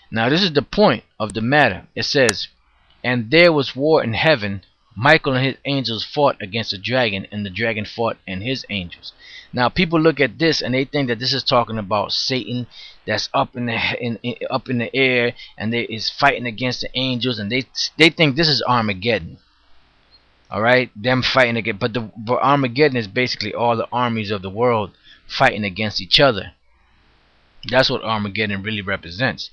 Now this is the point of the matter. It says, and there was war in heaven. Michael and his angels fought against the dragon, and the dragon fought and his angels. Now people look at this and they think that this is talking about Satan that's up in the up in the air, and they is fighting against the angels, and they think this is Armageddon. All right, them fighting against, but Armageddon is basically all the armies of the world fighting against each other. That's what Armageddon really represents.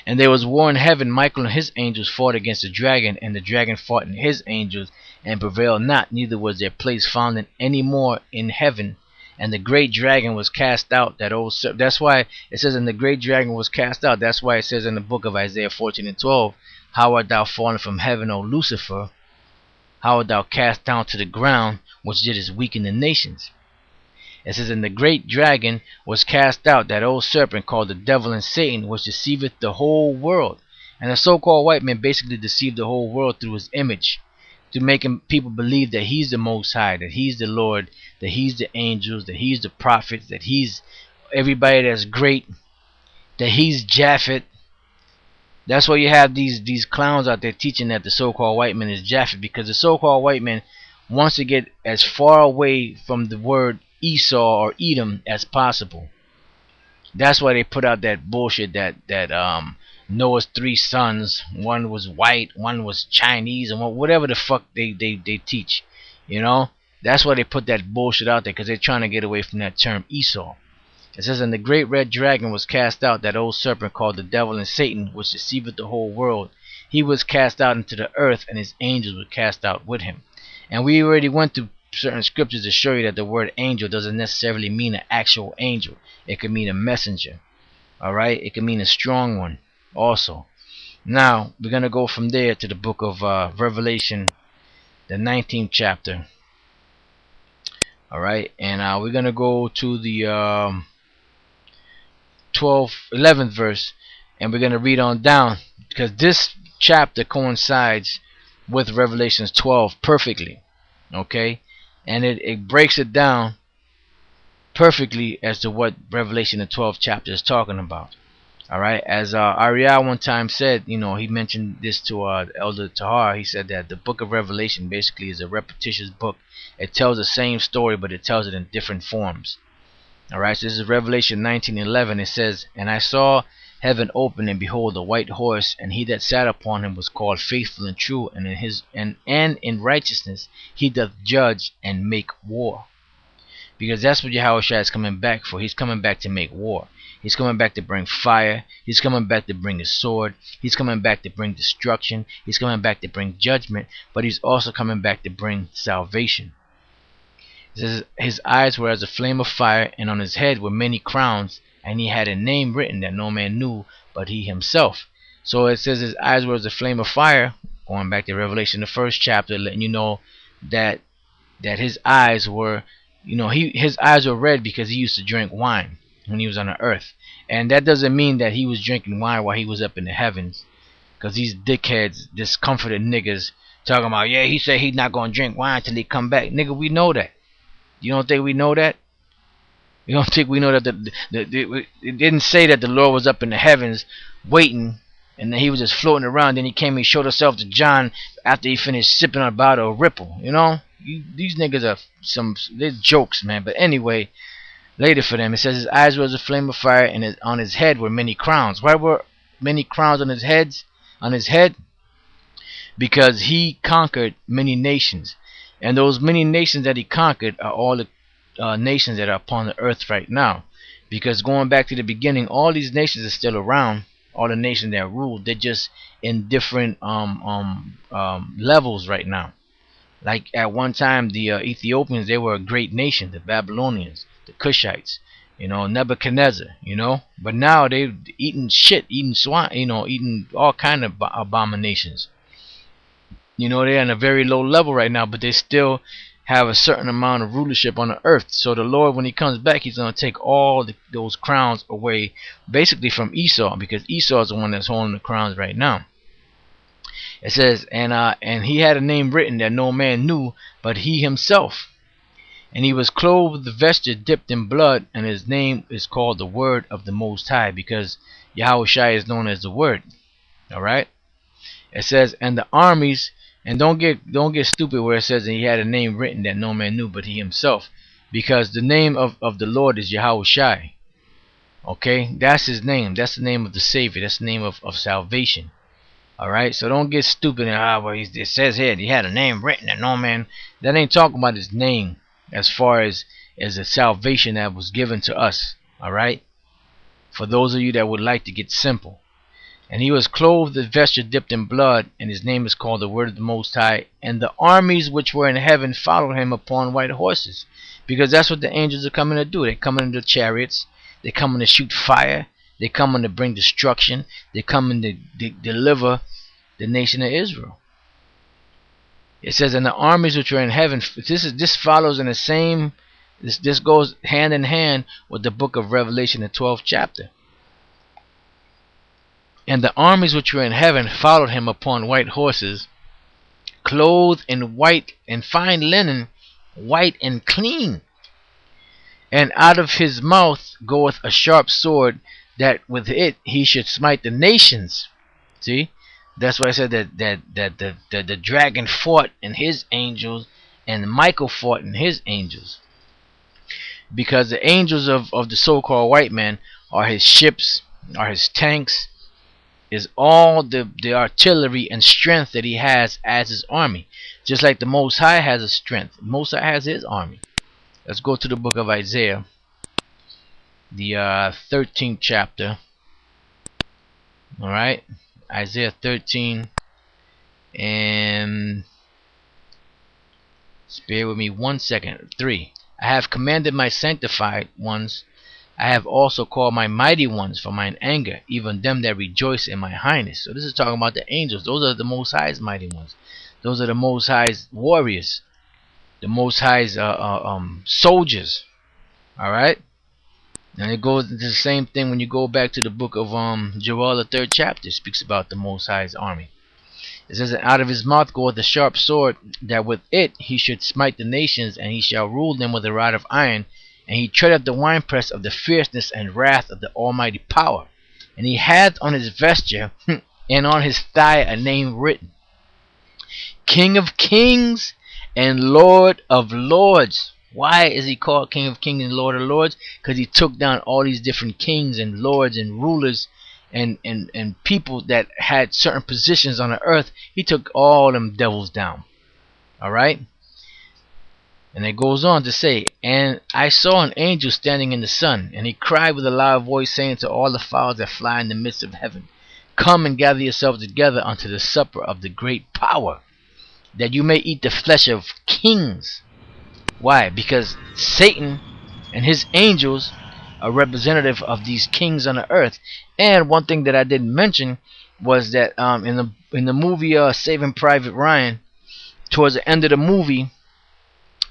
And there was war in heaven. Michael and his angels fought against the dragon, and the dragon fought and his angels, and prevailed not, neither was their place found in any more in heaven. And the great dragon was cast out, that old serpent. That's why it says, and the great dragon was cast out. That's why it says in the book of Isaiah 14:12, how art thou fallen from heaven, O Lucifer? How art thou cast down to the ground, which didst weaken the nations? It says, and the great dragon was cast out, that old serpent called the devil and Satan, which deceiveth the whole world. And the so-called white man basically deceived the whole world through his image, to make people believe that he's the Most High, that he's the Lord, that he's the angels, that he's the prophets, that he's everybody that's great, that he's Japhet. That's why you have these clowns out there teaching that the so-called white man is Japhet, because the so-called white man wants to get as far away from the word Esau or Edom as possible. That's why they put out that bullshit that Noah's 3 sons, one was white, one was Chinese, and whatever the fuck they teach. You know, that's why they put that bullshit out there, because they're trying to get away from that term Esau. It says, and the great red dragon was cast out, that old serpent called the devil and Satan, which deceiveth the whole world. He was cast out into the earth, and his angels were cast out with him. And we already went through certain scriptures to show you that the word angel doesn't necessarily mean an actual angel. It could mean a messenger. Alright, it could mean a strong one also. Now we're gonna go from there to the book of Revelation, the 19th chapter. Alright, and we're gonna go to the 11th verse, and we're gonna read on down, because this chapter coincides with Revelations 12 perfectly. Okay, and it breaks it down perfectly as to what Revelation the 12th chapter is talking about. Alright, as Ariel one time said, you know, he mentioned this to Elder Tahar. He said that the book of Revelation basically is a repetitious book. It tells the same story, but it tells it in different forms. Alright, so this is Revelation 19:11. It says, and I saw heaven open, and behold a white horse, and he that sat upon him was called Faithful and True, and in righteousness he doth judge and make war. Because that's what Yahushua is coming back for. He's coming back to make war. He's coming back to bring fire. He's coming back to bring his sword. He's coming back to bring destruction. He's coming back to bring judgment. But he's also coming back to bring salvation. It says, his eyes were as a flame of fire, and on his head were many crowns, and he had a name written that no man knew but he himself. So it says his eyes were as a flame of fire, going back to Revelation the 1st chapter, letting you know that his eyes were, you know, his eyes were red because he used to drink wine when he was on the earth. And that doesn't mean that he was drinking wine while he was up in the heavens, because these dickheads, discomforted niggas, talking about, yeah, he said he's not going to drink wine till he come back. Nigga, we know that. You don't think we know that? You don't think we know that it didn't say that the Lord was up in the heavens waiting, and then he was just floating around. Then he came and showed himself to John after he finished sipping on a bottle of Ripple. You know, these niggas are they're jokes, man. But anyway, later for them, it says his eyes were as a flame of fire, and on his head were many crowns. Why were many crowns on his head? Because he conquered many nations. And those many nations that he conquered are all the nations that are upon the earth right now. Because going back to the beginning, all these nations are still around. All the nations that rule, they're just in different levels right now. Like at one time, the Ethiopians, they were a great nation. The Babylonians, the Cushites, you know, Nebuchadnezzar, you know. But now they're eating shit, eating swine, you know, eating all kind of abominations. You know, they're on a very low level right now, but they still have a certain amount of rulership on the earth. So the Lord, when he comes back, he's going to take all those crowns away, basically from Esau, because Esau is the one that's holding the crowns right now. It says, and he had a name written that no man knew but he himself. And he was clothed with the vesture dipped in blood, and his name is called the Word of the Most High, because Yahushua is known as the Word. All right. It says, and the armies, and don't get stupid where it says that he had a name written that no man knew but he himself, because the name of the Lord is Yahushua. Okay, that's his name. That's the name of the Savior. That's the name of salvation. All right, so don't get stupid and well, it says here he had a name written that no man. That ain't talking about his name as far as the salvation that was given to us. All right, for those of you that would like to get simple. And he was clothed with vesture dipped in blood, and his name is called the Word of the Most High. And the armies which were in heaven followed him upon white horses, because that's what the angels are coming to do. They're coming in the chariots. They're coming to shoot fire. They're coming to bring destruction. They're coming to deliver the nation of Israel. It says, and the armies which are in heaven. This follows in the same. This goes hand in hand with the book of Revelation, the 12th chapter. And the armies which were in heaven followed him upon white horses, clothed in white and fine linen, white and clean. And out of his mouth goeth a sharp sword, that with it he should smite the nations. See, that's why I said that the dragon fought and his angels, and Michael fought and his angels, because the angels of the so-called white man are his ships, are his tanks, is all the artillery and strength that he has as his army. Just like the Most High has a strength, Most High has his army. Let's go to the book of Isaiah, the 13th chapter. Alright, Isaiah 13, and spare with me 1 second. 3. I have commanded my sanctified ones, I have also called my mighty ones for mine anger, even them that rejoice in my highness. So this is talking about the angels. Those are the Most High's mighty ones. Those are the Most High's warriors, the Most High's soldiers. All right. And it goes into the same thing when you go back to the book of Joel, the 3rd chapter. It speaks about the Most High's army. It says, that out of his mouth goeth a sharp sword, that with it he should smite the nations, and he shall rule them with a rod of iron. And he treadeth the winepress of the fierceness and wrath of the almighty power. And he hath on his vesture and on his thigh a name written, King of Kings and Lord of Lords. Why is he called King of Kings and Lord of Lords? Because he took down all these different kings and lords and rulers and people that had certain positions on the earth. He took all them devils down. Alright? And it goes on to say, and I saw an angel standing in the sun, and he cried with a loud voice, saying to all the fowls that fly in the midst of heaven, come and gather yourselves together unto the supper of the great power, that you may eat the flesh of kings. Why? Because Satan and his angels are representative of these kings on the earth. And one thing that I didn't mention was that in the movie Saving Private Ryan, towards the end of the movie,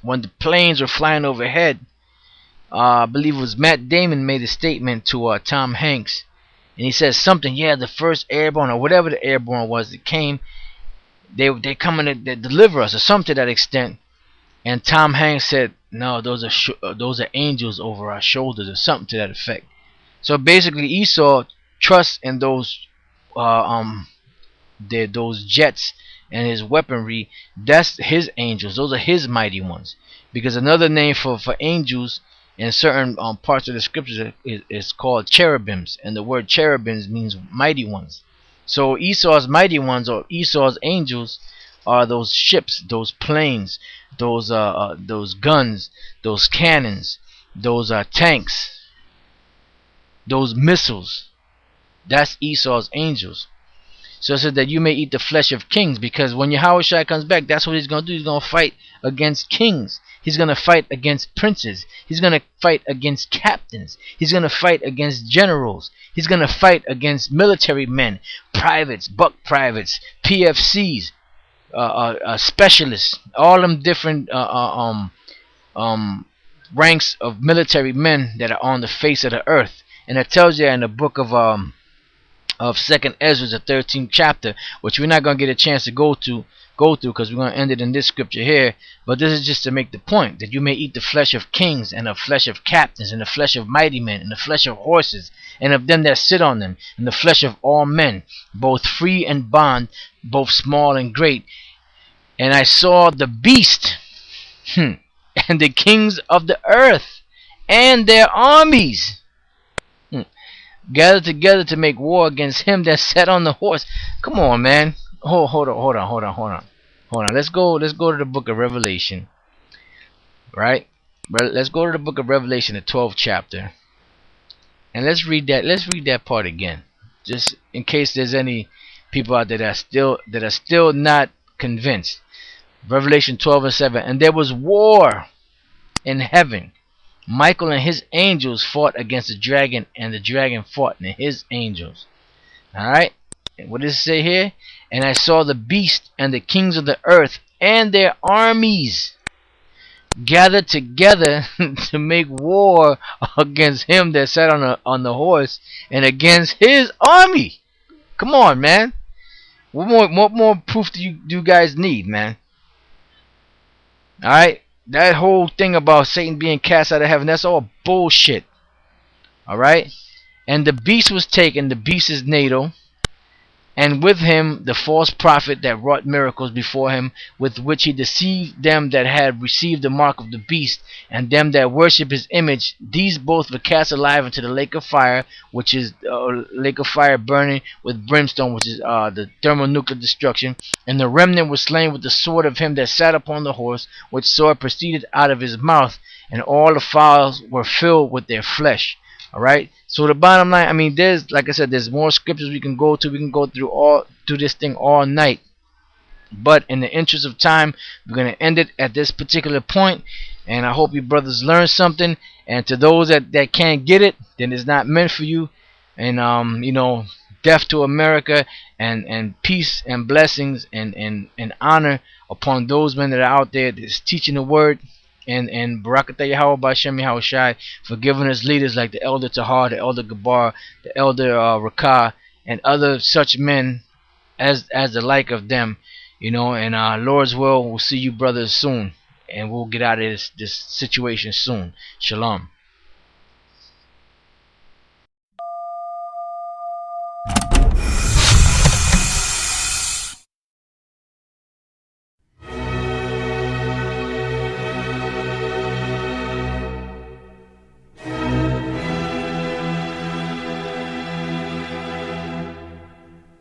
when the planes were flying overhead, I believe it was Matt Damon made a statement to Tom Hanks, and he says something, yeah, the first airborne or whatever the airborne was that came, they coming to deliver us or something to that extent. And Tom Hanks said, no, those are angels over our shoulders or something to that effect. So basically Esau trusts in those jets and his weaponry. That's his angels. Those are his mighty ones. Because another name for angels in certain parts of the scriptures is called cherubims, and the word cherubims means mighty ones. So Esau's mighty ones, or Esau's angels, are those ships, those planes, those guns, those cannons, those tanks, those missiles. That's Esau's angels. So it says that you may eat the flesh of kings, because when Yahushua comes back, that's what he's going to do. He's going to fight against kings. He's going to fight against princes. He's going to fight against captains. He's going to fight against generals. He's going to fight against military men, privates, buck privates, PFCs, specialists, all them different ranks of military men that are on the face of the earth. And it tells you in the book of 2nd Ezra, the 13th chapter, which we're not going to get a chance to go to go through, because we're going to end it in this scripture here. But this is just to make the point that you may eat the flesh of kings, and the flesh of captains, and the flesh of mighty men, and the flesh of horses, and of them that sit on them, and the flesh of all men, both free and bond, both small and great. And I saw the beast and the kings of the earth and their armies gathered together to make war against him that sat on the horse. Come on, man. Hold on. Let's go to the book of Revelation. Right? Let's go to the book of Revelation, the 12th chapter. And let's read that part again. Just in case there's any people out there that are still not convinced. Revelation 12:7. And there was war in heaven. Michael and his angels fought against the dragon, and the dragon fought and his angels. Alright? What does it say here? And I saw the beast and the kings of the earth and their armies gathered together to make war against him that sat on the horse and against his army. Come on, man. What more proof do you guys need, man? Alright? That whole thing about Satan being cast out of heaven, that's all bullshit. Alright? And the beast was taken, the beast is NATO, and with him the false prophet that wrought miracles before him, with which he deceived them that had received the mark of the beast, and them that worship his image. These both were cast alive into the lake of fire, which is lake of fire burning with brimstone, which is the thermonuclear destruction. And the remnant was slain with the sword of him that sat upon the horse, which sword proceeded out of his mouth, and all the fowls were filled with their flesh. Alright, so the bottom line, I mean, there's, like I said, there's more scriptures we can go to. We can go through this thing all night. But in the interest of time, we're going to end it at this particular point. And I hope you brothers learn something. And to those that can't get it, then it's not meant for you. And, you know, death to America, and peace and blessings and honor upon those men that are out there that's teaching the word. And Barakatah Yahweh Ba'Shem Yahushai for giving us leaders like the Elder Tahar, the Elder Gabar, the Elder Rakah, and other such men as the like of them, you know. And Lord's will, we'll see you brothers soon, and we'll get out of this situation soon. Shalom.